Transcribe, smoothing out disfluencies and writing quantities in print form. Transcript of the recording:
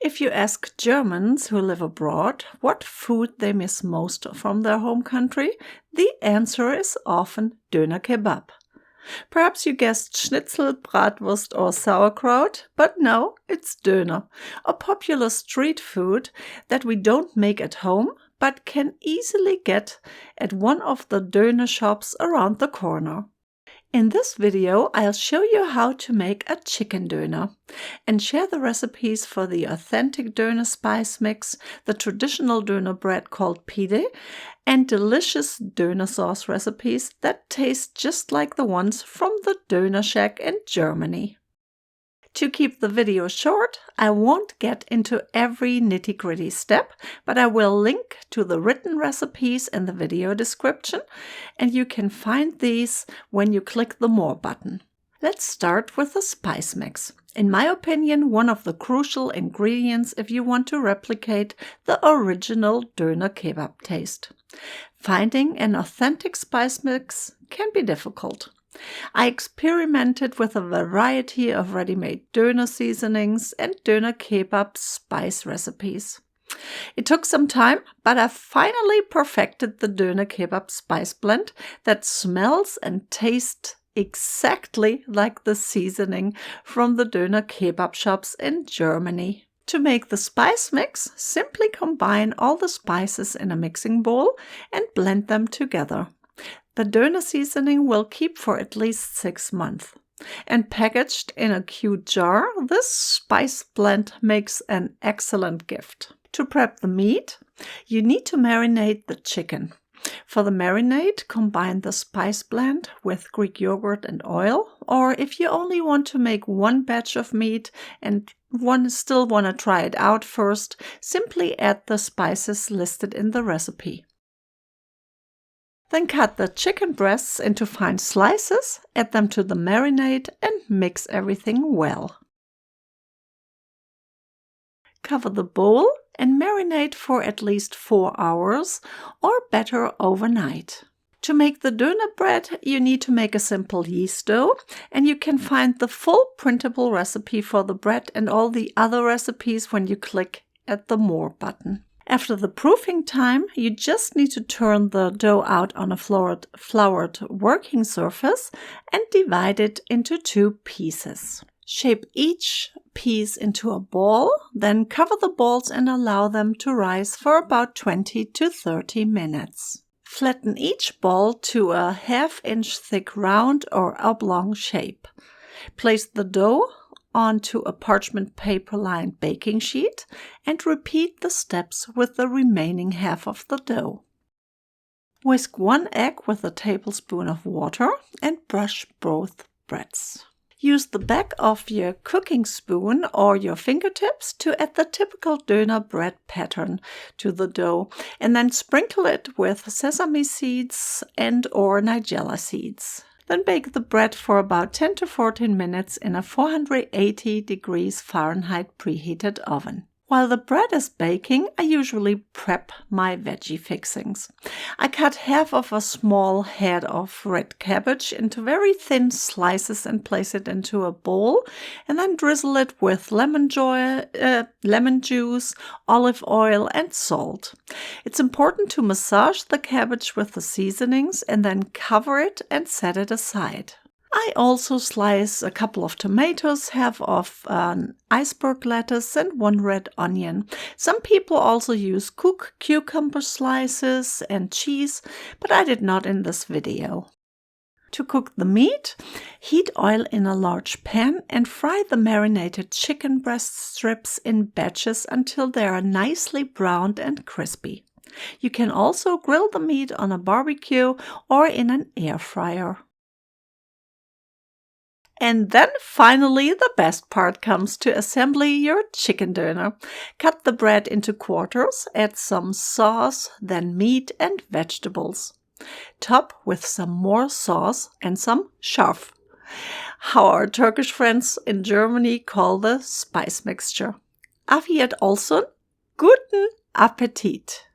If you ask Germans who live abroad what food they miss most from their home country, the answer is often Döner Kebab. Perhaps you guessed schnitzel, bratwurst or sauerkraut, but no, it's Döner, a popular street food that we don't make at home, but can easily get at one of the Döner shops around the corner. In this video, I'll show you how to make a chicken döner and share the recipes for the authentic döner spice mix, the traditional döner bread called pide, and delicious döner sauce recipes that taste just like the ones from the Döner Shack in Germany. To keep the video short, I won't get into every nitty-gritty step, but I will link to the written recipes in the video description, and you can find these when you click the More button. Let's start with the spice mix. In my opinion, one of the crucial ingredients if you want to replicate the original Döner Kebab taste. Finding an authentic spice mix can be difficult. I experimented with a variety of ready-made döner seasonings and döner kebab spice recipes. It took some time, but I finally perfected the döner kebab spice blend that smells and tastes exactly like the seasoning from the döner kebab shops in Germany. To make the spice mix, simply combine all the spices in a mixing bowl and blend them together. The döner seasoning will keep for at least 6 months. And packaged in a cute jar, this spice blend makes an excellent gift. To prep the meat, you need to marinate the chicken. For the marinade, combine the spice blend with Greek yogurt and oil, or if you only want to make one batch of meat and still want to try it out first, simply add the spices listed in the recipe. Then cut the chicken breasts into fine slices, add them to the marinade and mix everything well. Cover the bowl and marinate for at least 4 hours or better overnight. To make the döner bread, you need to make a simple yeast dough, and you can find the full printable recipe for the bread and all the other recipes when you click at the More button. After the proofing time, you just need to turn the dough out on a floured working surface and divide it into 2 pieces. Shape each piece into a ball, then cover the balls and allow them to rise for about 20 to 30 minutes. Flatten each ball to a 1/2 inch thick round or oblong shape. Place the dough onto a parchment paper-lined baking sheet and repeat the steps with the remaining half of the dough. Whisk 1 egg with a tablespoon of water and brush both breads. Use the back of your cooking spoon or your fingertips to add the typical döner bread pattern to the dough and then sprinkle it with sesame seeds and or nigella seeds. Then bake the bread for about 10 to 14 minutes in a 480 degrees Fahrenheit preheated oven. While the bread is baking, I usually prep my veggie fixings. I cut half of a small head of red cabbage into very thin slices and place it into a bowl and then drizzle it with lemon juice, olive oil and salt. It's important to massage the cabbage with the seasonings and then cover it and set it aside. I also slice a couple of tomatoes, half of an iceberg lettuce and 1 red onion. Some people also use cooked cucumber slices and cheese, but I did not in this video. To cook the meat, heat oil in a large pan and fry the marinated chicken breast strips in batches until they are nicely browned and crispy. You can also grill the meat on a barbecue or in an air fryer. And then finally the best part comes to assembly your chicken döner. Cut the bread into quarters, add some sauce, then meat and vegetables. Top with some more sauce and some scharf, how our Turkish friends in Germany call the spice mixture. Auf Wiedersehen, guten Appetit!